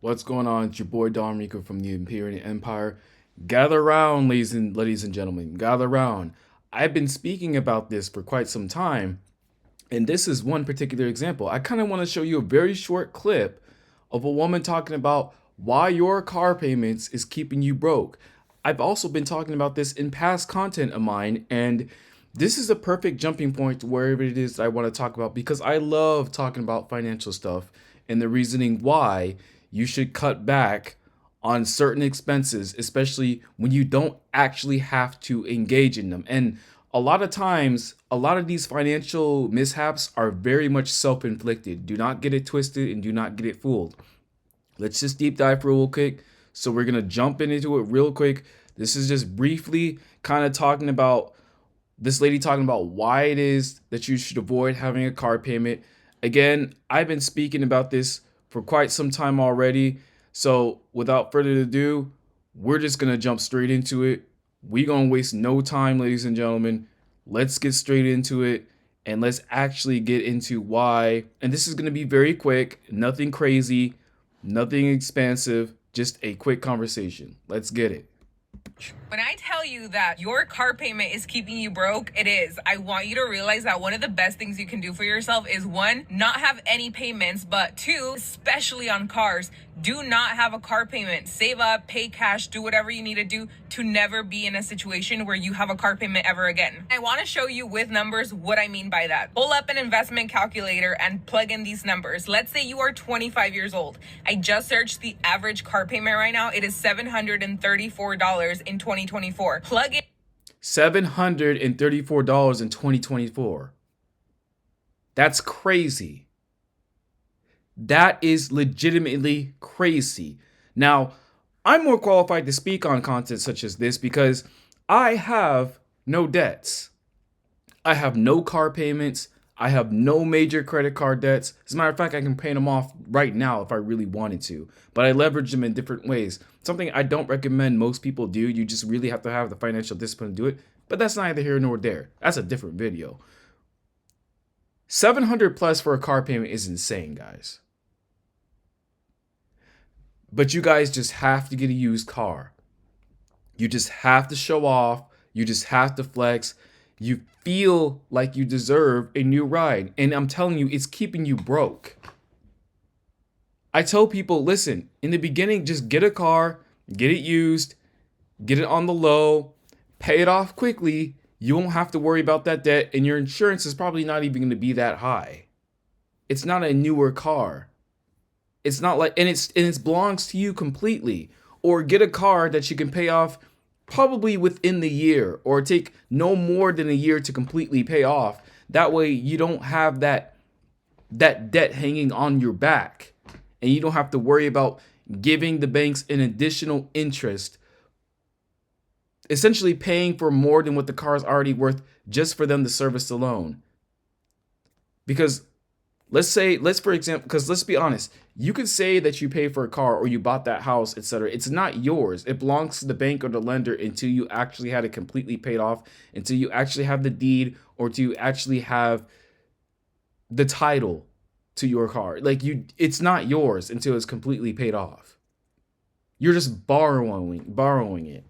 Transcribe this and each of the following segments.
What's going on? It's your boy Don Rico from the Imperial Empire. Gather around, ladies and gentlemen. Gather around. I've been speaking about this for quite some time, and this is one particular example. I kind of want to show you a very short clip of a woman talking about why your car payments is keeping you broke. I've also been talking about this in past content of mine, and this is a perfect jumping point to wherever it is that I want to talk about because I love talking about financial stuff and the reasoning why you should cut back on certain expenses, especially when you don't actually have to engage in them. And a lot of times, a lot of these financial mishaps are very much self inflicted. Do not get it twisted and do not get it fooled. Let's just deep dive real quick. So, we're going to jump into it real quick. This is just briefly kind of talking about this lady talking about why it is that you should avoid having a car payment. Again, I've been speaking about this for quite some time already. So without further ado, we're just going to jump straight into it. We're going to waste no time, ladies and gentlemen. Let's get straight into it and let's actually get into why. And this is going to be very quick, nothing crazy, nothing expansive, just a quick conversation. Let's get it. When I tell you that your car payment is keeping you broke, it is. I want you to realize that one of the best things you can do for yourself is one, not have any payments, but two, especially on cars, do not have a car payment. Save up, pay cash, do whatever you need to do to never be in a situation where you have a car payment ever again. I want to show you with numbers what I mean by that. Pull up an investment calculator and plug in these numbers. Let's say you are 25 years old. I just searched the average car payment right now. It is $734 in 2024. Plug in $734 in 2024. That's crazy. That is legitimately crazy. Now, I'm more qualified to speak on content such as this because I have no debts. I have no car payments. I have no major credit card debts. As a matter of fact, I can pay them off right now if I really wanted to, but I leverage them in different ways. Something I don't recommend most people do. You just really have to have the financial discipline to do it, but that's neither here nor there. That's a different video. 700 plus for a car payment is insane, guys. But you guys just have to get a used car. You just have to show off. You just have to flex. You feel like you deserve a new ride. And I'm telling you, it's keeping you broke. I tell people, listen, in the beginning, just get a car, get it used, get it on the low, pay it off quickly. You won't have to worry about that debt, and your insurance is probably not even going to be that high. It's not a newer car. It's not like, and it belongs to you completely. Or get a car that you can pay off probably within the year, or take no more than a year to completely pay off. That way you don't have that debt hanging on your back, and you don't have to worry about giving the banks an additional interest, essentially paying for more than what the car is already worth just for them to service the loan. Because let's for example, because let's be honest, you could say that you pay for a car or you bought that house, etc. It's not yours. It belongs to the bank or the lender until you actually had it completely paid off, until you actually have the deed, or until you actually have the title to your car. It's not yours until it's completely paid off. You're just borrowing it.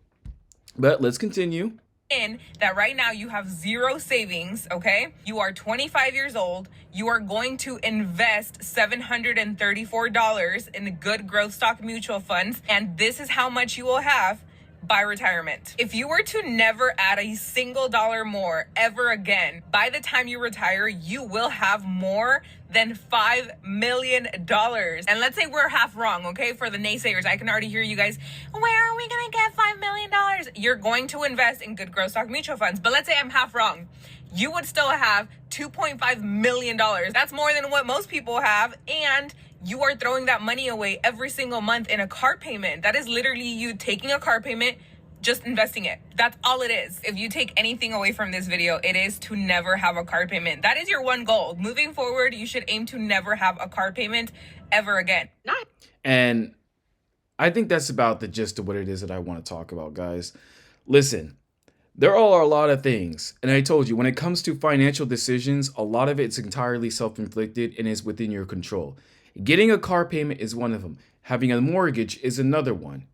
But let's continue. In that right now you have zero savings, okay? You are 25 years old. You are going to invest $734 in the good growth stock mutual funds, and this is how much you will have by retirement. If you were to never add a single dollar more ever again, by the time you retire, you will have more than $5 million. And let's say we're half wrong, okay? For the naysayers, I can already hear you guys, where are we gonna get $5 million? You're going to invest in good growth stock mutual funds. But let's say I'm half wrong. You would still have $2.5 million. That's more than what most people have. And you are throwing that money away every single month in a car payment. That is literally you taking a car payment, just investing it. That's all it is. If you take anything away from this video, it is to never have a car payment. That is your one goal. Moving forward, you should aim to never have a car payment ever again. And I think that's about the gist of what it is that I want to talk about, guys. Listen, there are a lot of things, and I told you, when it comes to financial decisions, a lot of it's entirely self-inflicted and is within your control. Getting a car payment is one of them. Having a mortgage is another one.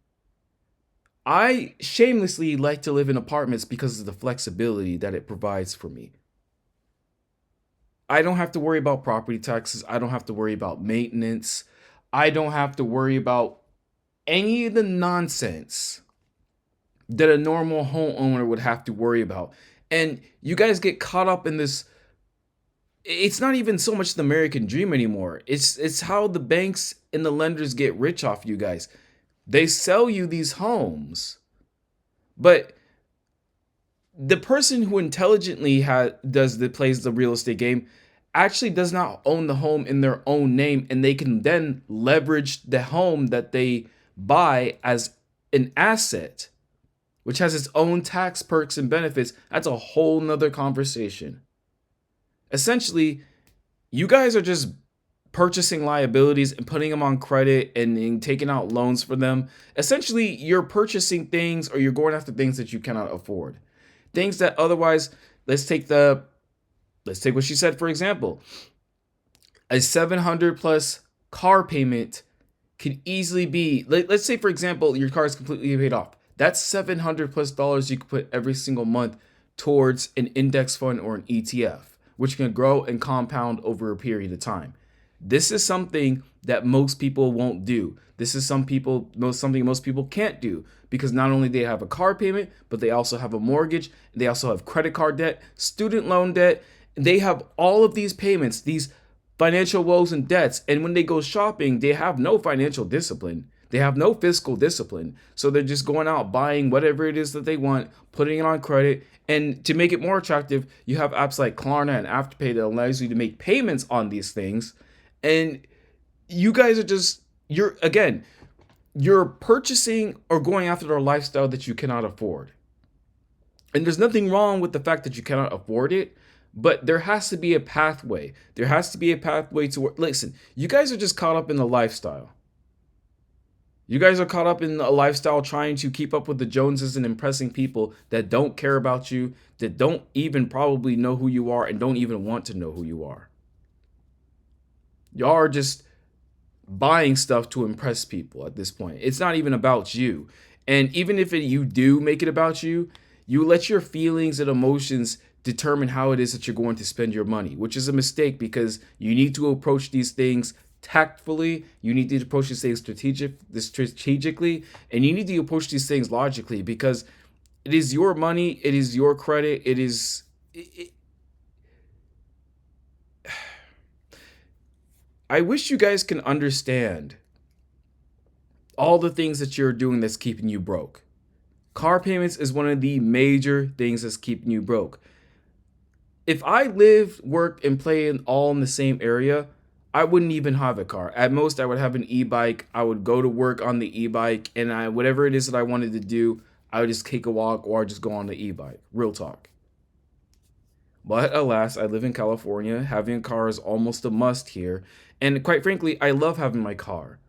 I shamelessly like to live in apartments because of the flexibility that it provides for me. I don't have to worry about property taxes. I don't have to worry about maintenance. I don't have to worry about any of the nonsense that a normal homeowner would have to worry about. And you guys get caught up in this. It's not even so much the American dream anymore. It's how the banks and the lenders get rich off you guys. They sell you these homes, but the person who intelligently plays the real estate game actually does not own the home in their own name, and they can then leverage the home that they buy as an asset, which has its own tax perks and benefits. That's a whole nother conversation. Essentially, you guys are just purchasing liabilities and putting them on credit and taking out loans for them. Essentially, you're purchasing things, or you're going after things that you cannot afford. Things that otherwise, let's take what she said, for example. A 700 plus car payment could easily be, let's say, for example, your car is completely paid off. That's $700 plus you could put every single month towards an index fund or an ETF, which can grow and compound over a period of time. This is something that most people won't do. This is something most people can't do, because not only they have a car payment, but they also have a mortgage, they also have credit card debt, student loan debt. They have all of these payments, these financial woes and debts. And when they go shopping, they have no financial discipline. They have no fiscal discipline. So they're just going out buying whatever it is that they want, putting it on credit. And to make it more attractive, you have apps like Klarna and Afterpay that allows you to make payments on these things. And you guys are just, you're purchasing or going after a lifestyle that you cannot afford. And there's nothing wrong with the fact that you cannot afford it, but there has to be a pathway. There has to be a pathway to work. Listen, you guys are just caught up in the lifestyle. You guys are caught up in a lifestyle trying to keep up with the Joneses and impressing people that don't care about you, that don't even probably know who you are and don't even want to know who you are. Y'all are just buying stuff to impress people at this point. It's not even about you. And even if you do make it about you, you let your feelings and emotions determine how it is that you're going to spend your money, which is a mistake, because you need to approach these things tactfully. You need to approach these things strategically, and you need to approach these things logically, because it is your money, it is your credit, I wish you guys can understand all the things that you're doing that's keeping you broke. Car payments is one of the major things that's keeping you broke. If I lived, worked, and played all in the same area, I wouldn't even have a car. At most, I would have an e-bike. I would go to work on the e-bike, and whatever it is that I wanted to do, I would just take a walk or just go on the e-bike. Real talk. But alas, I live in California. Having a car is almost a must here. And quite frankly, I love having my car.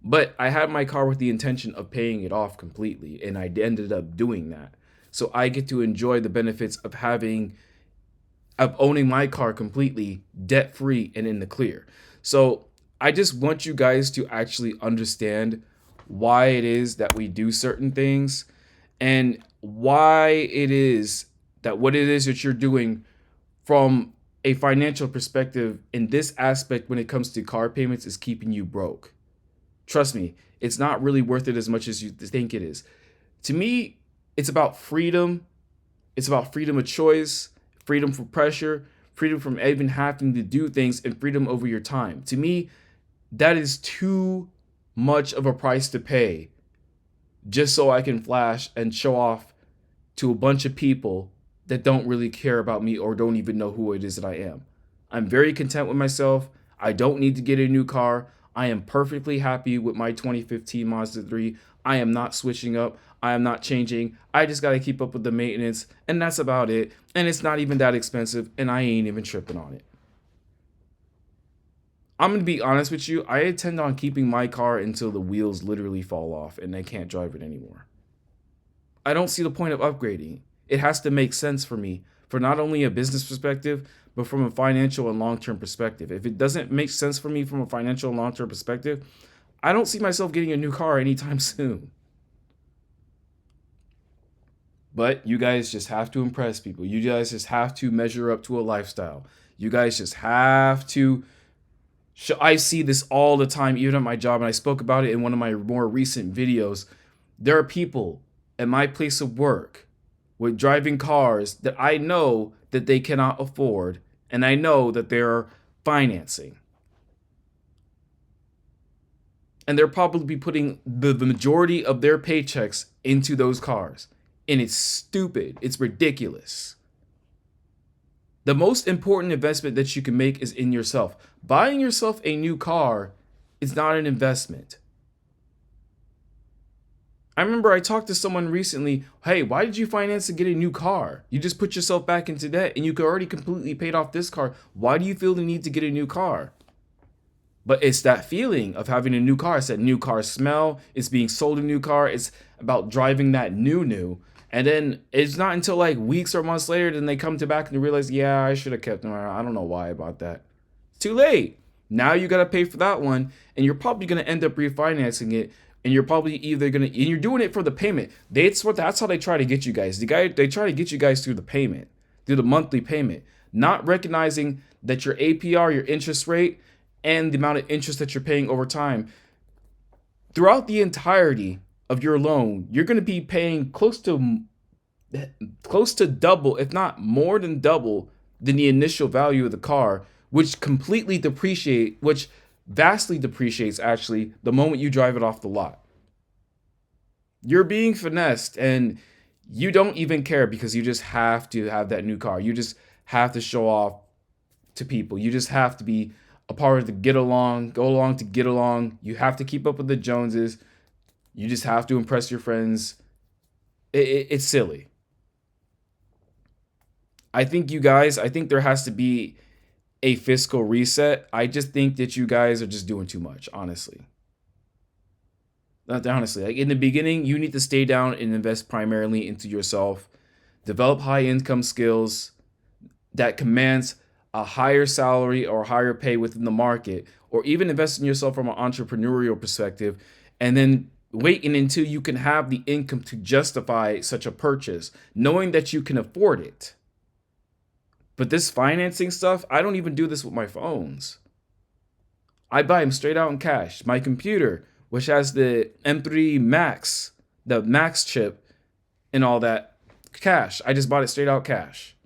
But I had my car with the intention of paying it off completely, and I ended up doing that. So I get to enjoy the benefits of owning my car completely debt free and in the clear. So I just want you guys to actually understand why it is that we do certain things, and why it is that what it is that you're doing from a financial perspective in this aspect when it comes to car payments is keeping you broke. Trust me, it's not really worth it as much as you think it is. To me, it's about freedom. It's about freedom of choice, freedom from pressure, freedom from even having to do things, and freedom over your time. To me, that is too much of a price to pay just so I can flash and show off to a bunch of people that don't really care about me or don't even know who it is that I am. I'm very content with myself. I don't need to get a new car. I am perfectly happy with my 2015 Mazda 3. I am not switching up. I am not changing. I just got to keep up with the maintenance, and that's about it. And it's not even that expensive, and I ain't even tripping on it. I'm going to be honest with you. I intend on keeping my car until the wheels literally fall off and I can't drive it anymore. I don't see the point of upgrading. It has to make sense for me for not only a business perspective, but from a financial and long-term perspective. If it doesn't make sense for me from a financial and long-term perspective, I don't see myself getting a new car anytime soon. But you guys just have to impress people. You guys just have to measure up to a lifestyle. You guys just have to. I see this all the time, even at my job, and I spoke about it in one of my more recent videos. There are people at my place of work with driving cars that I know that they cannot afford, and I know that they're financing. And they're probably putting the majority of their paychecks into those cars. And it's stupid. It's ridiculous. The most important investment that you can make is in yourself. Buying yourself a new car is not an investment. I remember I talked to someone recently, hey, why did you finance to get a new car? You just put yourself back into debt and you could already completely paid off this car. Why do you feel the need to get a new car? But it's that feeling of having a new car. It's that new car smell. It's being sold a new car. It's about driving that new. And then it's not until like weeks or months later then they come to back and they realize, yeah, I should have kept them around. I don't know why about that. It's too late. Now you got to pay for that one. And you're probably going to end up refinancing it. And you're probably either going to, and you're doing it for the payment. That's how they try to get you guys. They try to get you guys through the payment, through the monthly payment, not recognizing that your APR, your interest rate, and the amount of interest that you're paying over time throughout the entirety of your loan, you're going to be paying close to double, if not more than double, than the initial value of the car, which vastly depreciates actually the moment you drive it off the lot. You're being finessed and you don't even care because you just have to have that new car. You just have to show off to people. You just have to be a part of the go along to get along. You have to keep up with the Joneses. You just have to impress your friends. It's silly. I think there has to be a fiscal reset. I just think that you guys are just doing too much, honestly. Not honestly. Like in the beginning, you need to stay down and invest primarily into yourself. Develop high income skills that commands a higher salary or higher pay within the market, or even invest in yourself from an entrepreneurial perspective, and then waiting until you can have the income to justify such a purchase, knowing that you can afford it. But this financing stuff, I don't even do this with my phones. I buy them straight out in cash. My computer, which has the M3 Max, the Max chip and all that, cash. I just bought it straight out cash.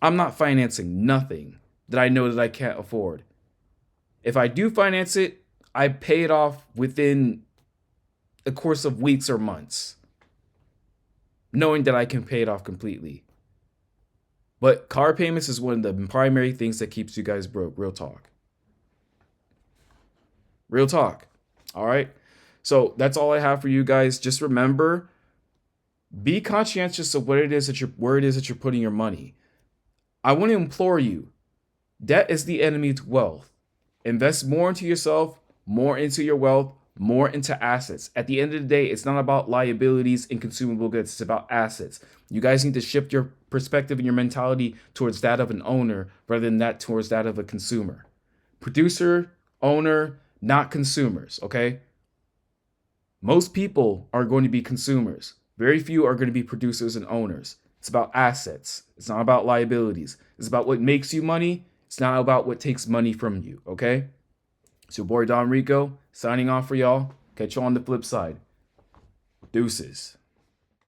I'm not financing nothing that I know that I can't afford. If I do finance it, I pay it off within the course of weeks or months, knowing that I can pay it off completely. But car payments is one of the primary things that keeps you guys broke. Real talk. Real talk. All right. So that's all I have for you guys. Just remember, be conscientious of where it is that you're putting your money. I want to implore you, debt is the enemy to wealth. Invest more into yourself, more into your wealth, more into assets. At the end of the day, it's not about liabilities and consumable goods. It's about assets. You guys need to shift your perspective and your mentality towards that of an owner rather than that towards that of a consumer. Producer, owner, not consumers, okay? Most people are going to be consumers. Very few are going to be producers and owners. It's about assets. It's not about liabilities. It's about what makes you money. It's not about what takes money from you, okay? It's your boy Don Rico signing off for y'all. Catch you on the flip side. Deuces.